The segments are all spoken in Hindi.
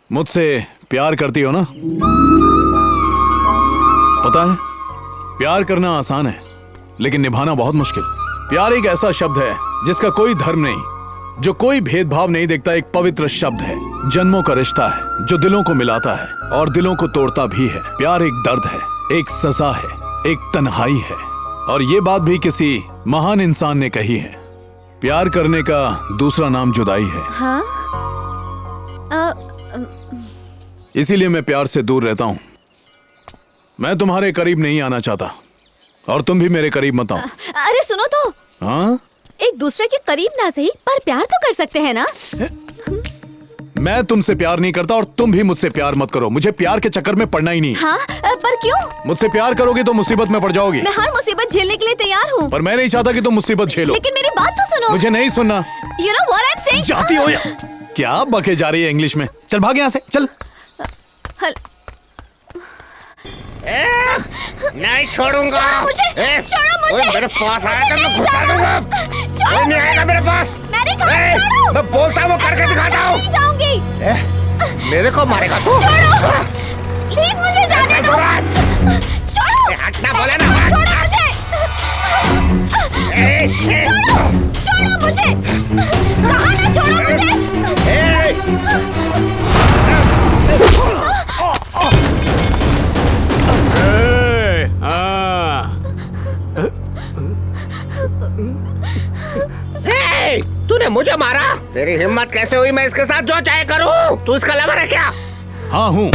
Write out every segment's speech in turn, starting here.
मुझसे प्यार करती हो ना? पता है, प्यार करना आसान है लेकिन निभाना बहुत मुश्किल। प्यार एक ऐसा शब्द है जिसका कोई धर्म नहीं, जो कोई भेदभाव नहीं देखता। एक पवित्र शब्द है, जन्मों का रिश्ता है जो दिलों को मिलाता है और दिलों को तोड़ता भी है। प्यार एक दर्द है, एक सजा है, एक तन्हाई है, और ये बात भी किसी महान इंसान ने कही है। प्यार करने का दूसरा नाम जुदाई है। हाँ? इसीलिए मैं प्यार से दूर रहता हूँ। मैं तुम्हारे करीब नहीं आना चाहता और तुम भी मेरे करीब मत आओ। अरे सुनो तो। हाँ? एक दूसरे के करीब ना सही पर प्यार तो कर सकते हैं ना? मैं तुमसे प्यार नहीं करता और तुम भी मुझसे प्यार मत करो। मुझे प्यार के चक्कर में पड़ना ही नहीं। हाँ? पर क्यों? मुझसे प्यार करोगे तो मुसीबत में पड़ जाओगी। मैं हर मुसीबत झेलने के लिए तैयार हूँ। पर मैं नहीं चाहता कि तुम मुसीबत झेलो। लेकिन मेरी बात तो सुनो। मुझे नहीं सुनना। You know what I'm saying? जाती हो या क्या बके जा रही है इंग्लिश में? चल भाग यहाँ से, चल। नहीं छोड़ूंगा। छोड़ो मुझे। मेरे पास आया तो मैं घुसा दूंगा। छोड़ो नहीं आएगा मेरे पास। छोड़ो। मैं बोलता हूँ करके दिखाता हूँ। नहीं जाऊंगी। मेरे को मारेगा तू? छोड़ो। प्लीज मुझे जाने दो। छोड़ो। हटना बोले ना। छोड़ो मुझे। छोड़ो मुझे। कहा ना छोड़ो मुझे। तूने मुझे मारा? तेरी हिम्मत कैसे हुई मैं इसके साथ जो चाहे करूं? तू इसका लवर है क्या? हाँ हूँ।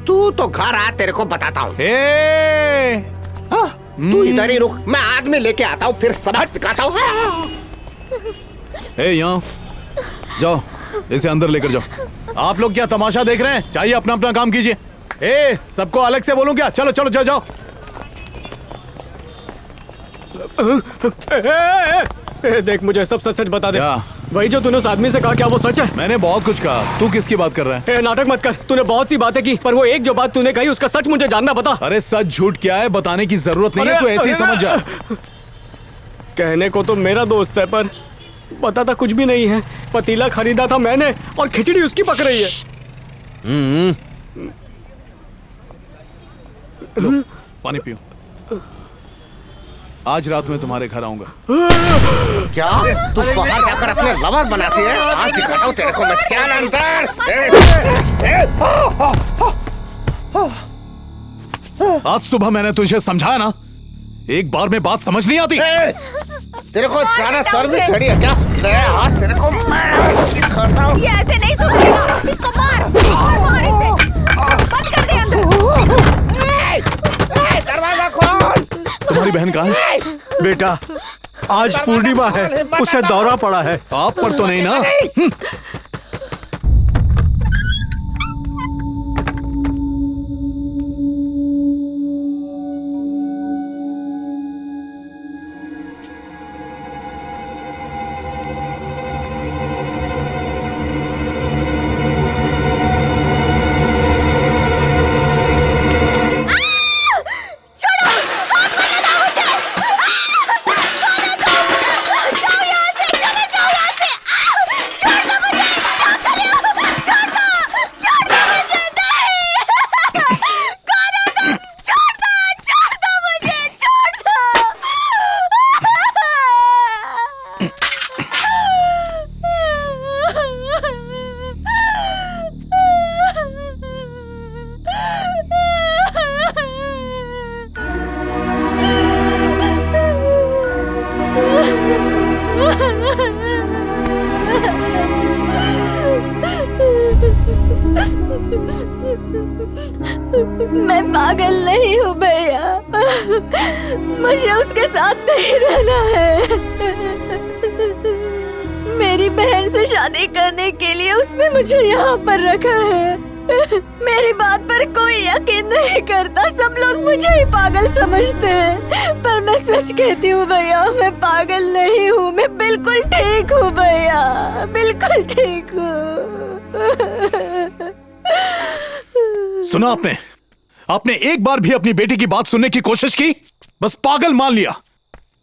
तू तो घर आ, तेरे को बताता हूँ। तू इधर ही रुक, मैं आदमी लेके आता हूँ, फिर सबक सिखाता हूँ। यहाँ जाओ, इसे अंदर लेकर जाओ। आप लोग क्या तमाशा देख रहे हैं? चाहिए अपना अपना काम कीजिए। सबको अलग से बोलूं क्या? चलो चलो जाओ जाओ। देख, मुझे सब सच सच बता दे। क्या? वही जो तूने उस आदमी से कहा, क्या वो सच है? मैंने बहुत कुछ कहा। तू किसकी बात कर रहा है? नाटक मत कर। तूने बहुत सी बातें की, पर वो एक जो बात तूने कही उसका सच मुझे जानना बता। अरे सच झूठ क्या है बताने की जरूरत नहीं है, तू ऐसे ही समझ जा। कहने को तो मेरा दोस्त है पर बताता कुछ भी नहीं है। पतीला खरीदा था मैंने और खिचड़ी उसकी पक रही है। लो, पानी पियो। आज रात में तुम्हारे घर आऊंगा। क्या तू बाहर जाकर अपने लवर बनाती है? आज दिखाता हूँ तेरे को मैं। चल अंदर। आज सुबह मैंने तुझे समझाया ना, एक बार में बात समझ नहीं आती। तेरे को ज्यादा चर्बी चढ़ी है क्या? आज तेरे को मैं दिखाता हूँ। ये ऐसे नहीं सुधरेगा। इसको मार मार इसे। बंद कर दे अंदर। दरवाजा खोल। तुम्हारी बहन कहाँ है? बेटा, आज पूर्णिमा है, उसे दौरा पड़ा है। आप पर तो नहीं ना? मैं पागल नहीं हूँ भैया। मुझे उसके साथ नहीं रहना है। मेरी बहन से शादी करने के लिए उसने मुझे यहाँ पर रखा है। मेरी बात पर कोई यकीन नहीं करता। सब लोग मुझे ही पागल समझते हैं, पर मैं सच कहती हूँ भैया, मैं पागल नहीं हूँ। मैं बिल्कुल ठीक हूँ भैया, बिल्कुल ठीक हूँ। सुना आपने एक बार भी अपनी बेटी की बात सुनने की कोशिश की? बस पागल मान लिया,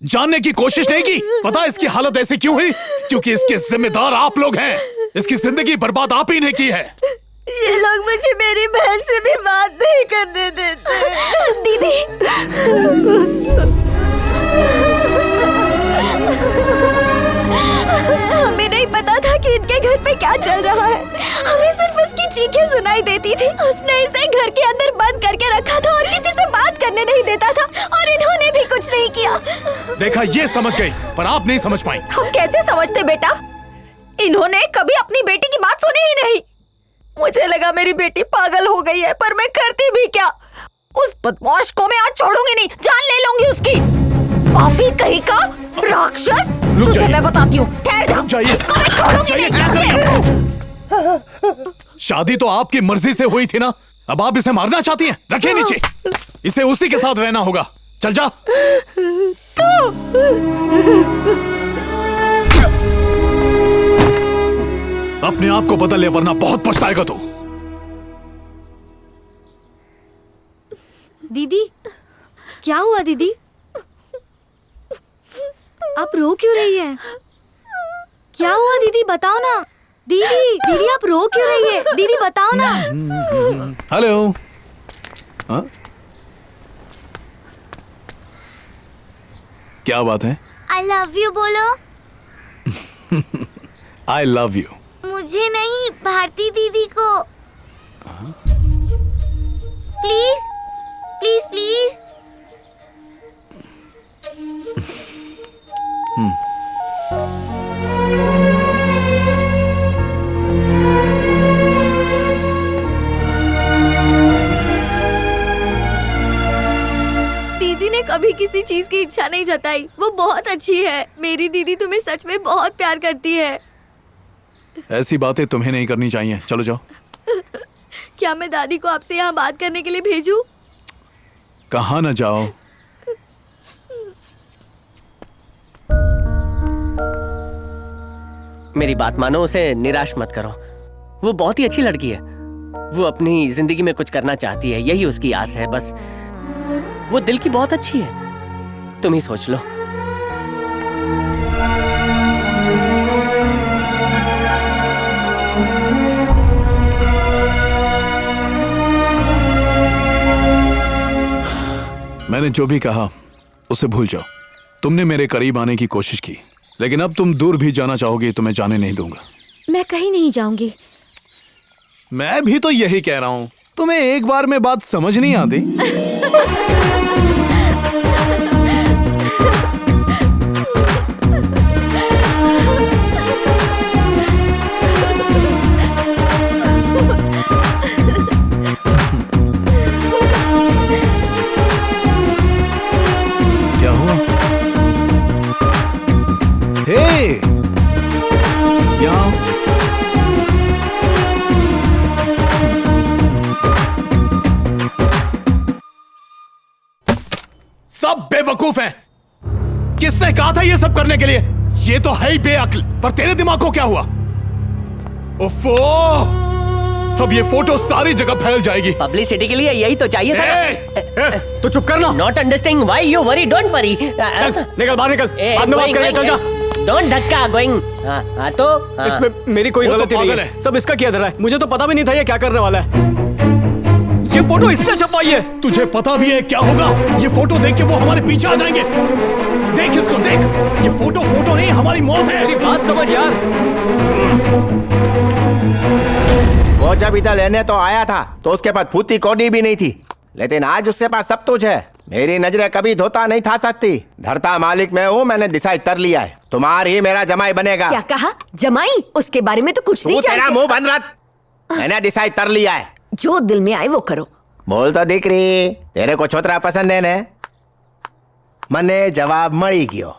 जानने की कोशिश नहीं की। पता है इसकी हालत ऐसी क्यों हुई? क्योंकि इसके जिम्मेदार आप लोग हैं। इसकी जिंदगी बर्बाद आप ही ने की है। ये लोग मुझे मेरी बहन से भी बात नहीं करने देते। दीदी, हमें नहीं पता था कि इनके घर पे क्या चल रहा है। हमें सिर्फ उसकी चीखें सुनाई देती थी। उसने इसे घर के अंदर बंद करके रखा था और किसी से बात करने नहीं देता था, और इन्होंने भी कुछ नहीं किया। देखा, ये समझ गई, पर आप नहीं समझ पाई। हम कैसे समझते बेटा? इन्होंने कभी अपनी बेटी की बात सुनी ही नहीं। मुझे लगा मेरी बेटी पागल हो गई है, पर मैं करती भी क्या? उस बदमाश को मैं आज छोड़ूंगी नहीं, जान ले लूंगी उसकी। पापी कहीं का राक्षस। तुझे मैं बताती हूँ, ठहर जा। इसको मैं छोड़ूंगी नहीं। शादी तो आपकी मर्जी से हुई थी ना, अब आप इसे मारना चाहती हैं? रखिए नीचे, इसे उसी के साथ रहना होगा। चल जा। अपने आप को बदल ले, वरना बहुत पछताएगा तू। दीदी, क्या हुआ दीदी? आप रो क्यों रही है? क्या हुआ दीदी, बताओ ना। दीदी, दीदी आप रो क्यों रही है? दीदी बताओ ना। हेलो। हाँ? क्या बात है? I love you बोलो। I love you। मुझे नहीं, भारती दीदी को। Please please please. दीदी ने कभी किसी चीज की इच्छा नहीं जताई। वो बहुत अच्छी है। मेरी दीदी तुम्हें सच में बहुत प्यार करती है। ऐसी बातें तुम्हें नहीं करनी चाहिए। चलो जाओ। क्या मैं दादी को आपसे यहाँ बात करने के लिए भेजूं? कहाँ न जाओ। मेरी बात मानो, उसे निराश मत करो। वो बहुत ही अच्छी लड़की है। वो अपनी जिंदगी में कुछ करना चाहती है, यही उसकी आस है बस। वो दिल की बहुत अच्छी है, तुम ही सोच लो। मैंने जो भी कहा उसे भूल जाओ। तुमने मेरे करीब आने की कोशिश की, लेकिन अब तुम दूर भी जाना चाहोगी तो मैं जाने नहीं दूंगा। मैं कहीं नहीं जाऊंगी। मैं भी तो यही कह रहा हूँ। तुम्हें एक बार में बात समझ नहीं आती? क्या हुआ? हे, यहाँ सब बेवकूफ हैं। किसने कहा था ये सब करने के लिए? ये तो है ही बेअक्ल। पर तेरे दिमाग को क्या हुआ? उफ़्फ़ो! अब ये फोटो सारी जगह फैल जाएगी। पब्लिसिटी के लिए यही तो चाहिए था। तो चुप करना। Not understanding why you worry, don't worry. चल, निकल बाहर निकल। बाद में बात करेंगे, चल जा। डोंट धक्का गोइंग। तो इसमें मेरी कोई वो तो गलती नहीं पागल है। है। सब इसका किया धरा है। मुझे तो पता भी नहीं था ये क्या करने वाला है। ये फोटो इसने छपवाई है। तुझे पता भी है क्या होगा? ये फोटो देख के वो हमारे पीछे आ जाएंगे। देख इसको, देख। ये फोटो नहीं, हमारी मौत है। मेरी बात समझ यार। वो जब इधर लेने तो आया था तो उसके पास फूटी कौड़ी भी नहीं थी, लेकिन आज उसके पास सब कुछ है। मेरी नजरें कभी धोता नहीं था सकती। धरता मालिक मैं हूँ, मैंने डिसाइड कर लिया है। तुम्हारी ही मेरा जमाई बनेगा। क्या कहा? जमाई? उसके बारे में तो कुछ नहीं तू तेरा जानते। मुंह बंद रख। मैंने डिसाइड कर लिया है। जो दिल में आए वो करो। बोल तो दिख रही, तेरे को छोतरा पसंद है ने? मने जवाब मળી गयो।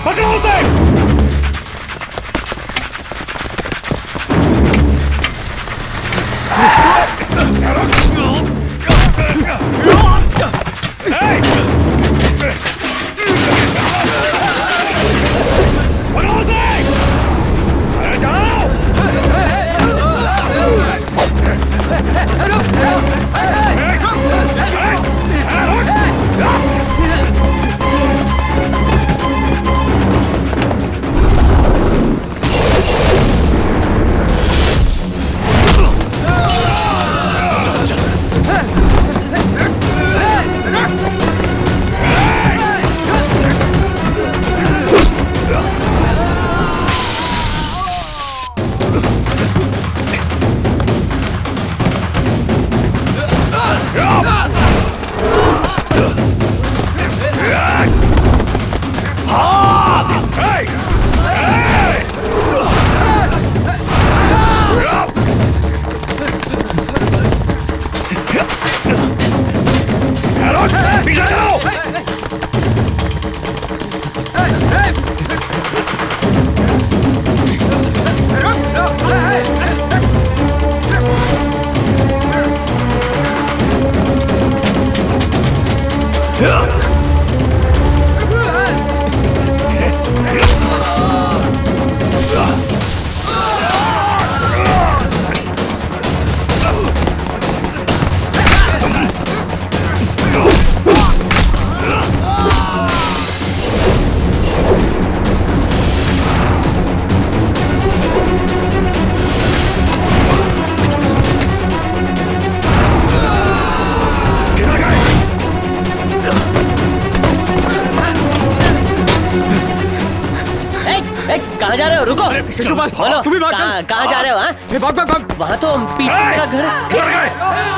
पकड़ो उसे! पकड़ो उसे! कहाँ जा रहे हो? रुको। शिशुपाल, बोलो, तुम भी भाग कहाँ चल। कहाँ जा रहे हो? हाँ? ए, भाग भाग भाग। वहाँ तो पीछे मेरा घर है। किधर गए?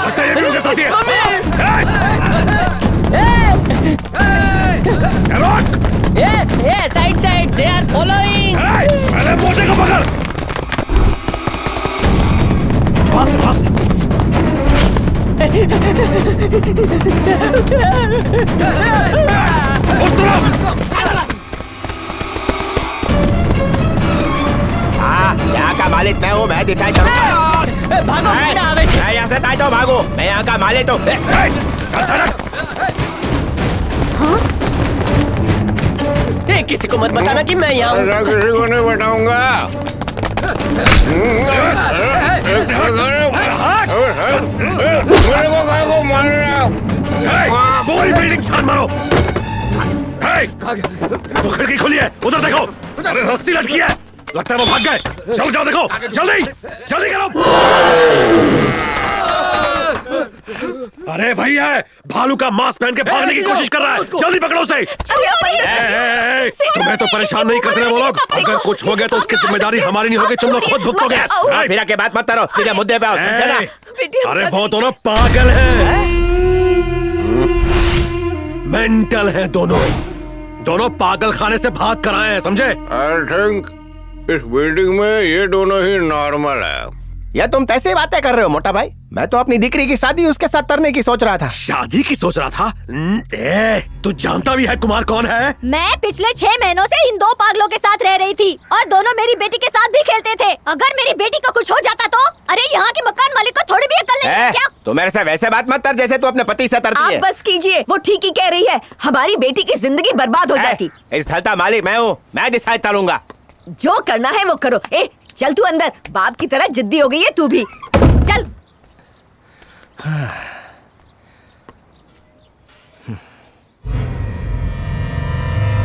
लगता है ये भी उनके साथी है। Side side, they are following. पहले मोटे को पकड़। पास। उस तरफ। हाँ, यहाँ का मालिक मैं हूँ, मैं डिसाइड करूँगा। भागो, बिना आवेश। मैं यहाँ से ताई तो भागो, मैं यहाँ का मालिक हूँ। किसी को मत बताना कि मैं यहाँ हूँ। किसी को नहीं बताऊंगा। पूरी बिल्डिंग छान मारो। वो खिड़की खुली है, उधर देखो। अरे रस्सी लटकी है, लगता है वो भाग गए। चलो जाओ देखो, जल्दी जल्दी करो। अरे भैया, भालू का मास्क पहन के भागने की कोशिश कर रहा है, जल्दी पकड़ो उसे। तुम्हें तो परेशान नहीं करते वो लोग। अगर कुछ हो गया तो उसकी जिम्मेदारी हमारी नहीं होगी, तुम लोग खुद भुगतोगे। फिर के बात मत करो, सीधे मुद्दे पे आओ, समझे ना? अरे वो दोनों पागल हैं, मेंटल है दोनों पागल खाने से भाग कर आए हैं, समझे? आई थिंक इस बिल्डिंग में ये दोनों ही नॉर्मल है। या तुम कैसे बातें कर रहे हो मोटा भाई? मैं तो अपनी दिकरी की शादी उसके साथ करने की सोच रहा था। शादी की सोच रहा था? तू जानता भी है कुमार कौन है? मैं पिछले 6 महीनों से इन 2 पागलों के साथ रह रही थी और दोनों मेरी बेटी के साथ भी खेलते थे। अगर मेरी बेटी को कुछ हो जाता तो? अरे यहाँ के मकान मालिक को थोड़ी भी अकल नहीं है क्या? तू मेरे से वैसे बात मत कर जैसे तू अपने पति से करती आप है। बस कीजिए, वो ठीक ही कह रही है। हमारी बेटी की जिंदगी बर्बाद हो जाती। इस घर का मालिक मैं हूँ, मैं डिसाइड करूंगा। जो करना है वो करो। ए, चल तू अंदर, बाप की तरह जिद्दी हो गई है तू भी। चल।